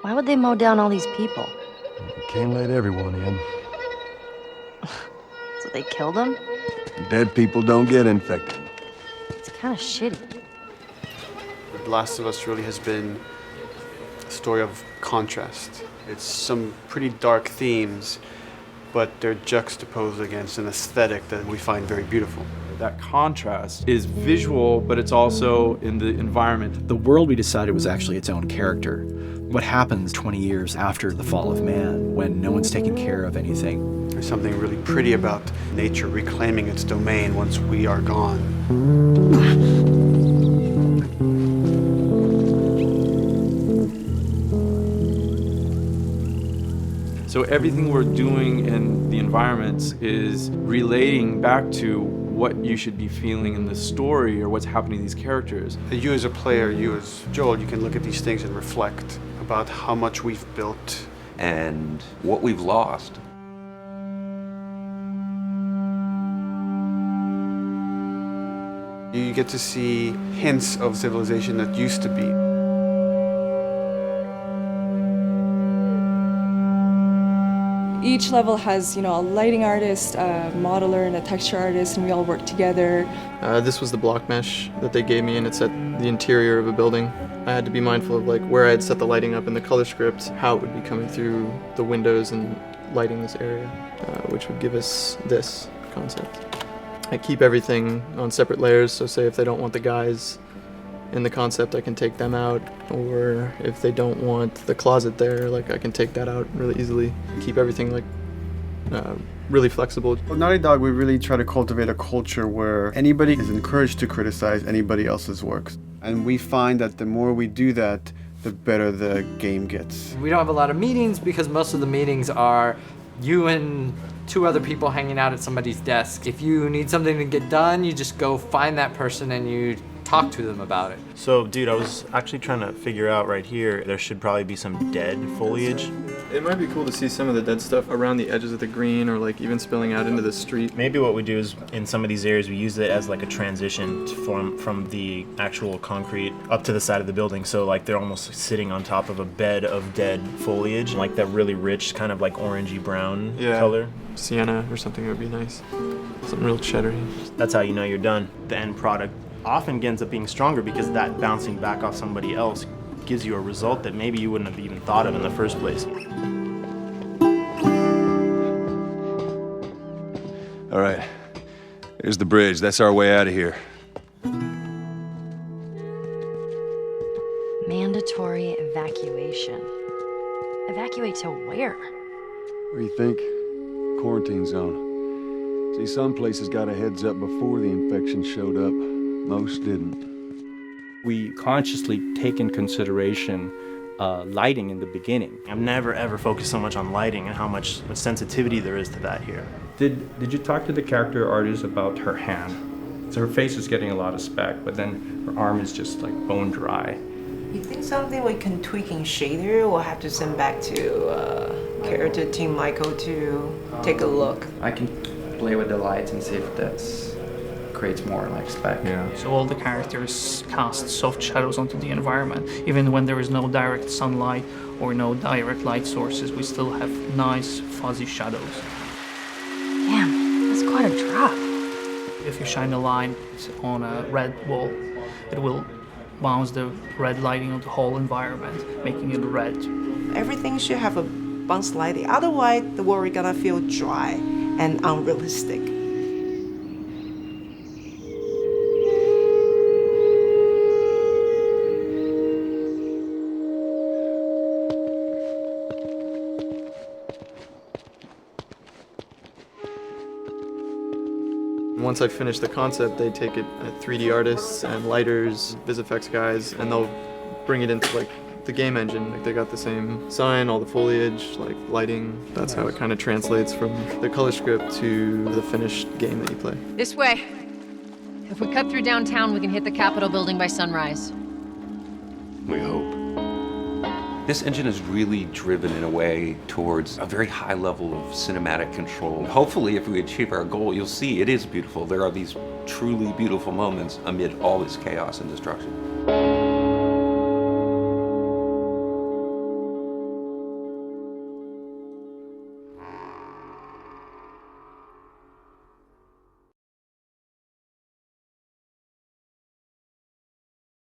Why would they mow down all these people? You can't let everyone in. So they killed them? Dead people don't get infected. It's kind of shitty. The Last of Us really has been a story of contrast. It's some pretty dark themes, but they're juxtaposed against an aesthetic that we find very beautiful. That contrast is visual, but it's also in the environment. The world we decided was actually its own character. What happens 20 years after the fall of man when no one's taking care of anything? There's something really pretty about nature reclaiming its domain once we are gone. So everything we're doing in the environments is relating back to what you should be feeling in the story or what's happening to these characters. You as a player, you as Joel, you can look at these things and reflect about how much we've built. And what we've lost. You get to see hints of civilization that used to be. Each level has, a lighting artist, a modeler, and a texture artist, and we all work together. This was the block mesh that they gave me, and it's at the interior of a building. I had to be mindful of where I had set the lighting up in the color script, how it would be coming through the windows and lighting this area, which would give us this concept. I keep everything on separate layers, so say if they don't want the guys in the concept, I can take them out, or if they don't want the closet there, I can take that out really easily. Keep everything really flexible. Well, Naughty Dog, we really try to cultivate a culture where anybody is encouraged to criticize anybody else's works. And we find that the more we do that, the better the game gets. We don't have a lot of meetings because most of the meetings are you and two other people hanging out at somebody's desk. If you need something to get done, you just go find that person and you talk to them about it. So, dude, I was actually trying to figure out right here, there should probably be some dead foliage. It might be cool to see some of the dead stuff around the edges of the green or even spilling out into the street. Maybe what we do is, in some of these areas, we use it as a transition from the actual concrete up to the side of the building. So they're almost sitting on top of a bed of dead foliage, that really rich kind of orangey brown color. Sienna or something would be nice. Something real cheddary. That's how you know you're done. The end product often ends up being stronger because that bouncing back off somebody else gives you a result that maybe you wouldn't have even thought of in the first place. All right, here's the bridge. That's our way out of here. Mandatory evacuation. Evacuate to where? Where do you think? Quarantine zone. See, some places got a heads up before the infection showed up. Most didn't. We consciously take in consideration lighting in the beginning. I've never ever focused so much on lighting and how much sensitivity there is to that here. Did you talk to the character artist about her hand? So her face is getting a lot of speck, but then her arm is just bone dry. You think something we can tweak in shader? We'll have to send back to character team Michael to take a look. I can play with the lights and see if that's creates more spec. Yeah. So all the characters cast soft shadows onto the environment. Even when there is no direct sunlight or no direct light sources, we still have nice fuzzy shadows. Damn, that's quite a drop. If you shine a light on a red wall, it will bounce the red lighting on the whole environment, making it red. Everything should have a bounce lighting, otherwise the world is gonna feel dry and unrealistic. Once I finish the concept, they take it at 3D artists and lighters, VisFX guys, and they'll bring it into the game engine. They got the same sign, all the foliage, lighting. That's how it kind of translates from the color script to the finished game that you play. This way. If we cut through downtown, we can hit the Capitol building by sunrise. We hope. This engine is really driven in a way towards a very high level of cinematic control. Hopefully, if we achieve our goal, you'll see it is beautiful. There are these truly beautiful moments amid all this chaos and destruction.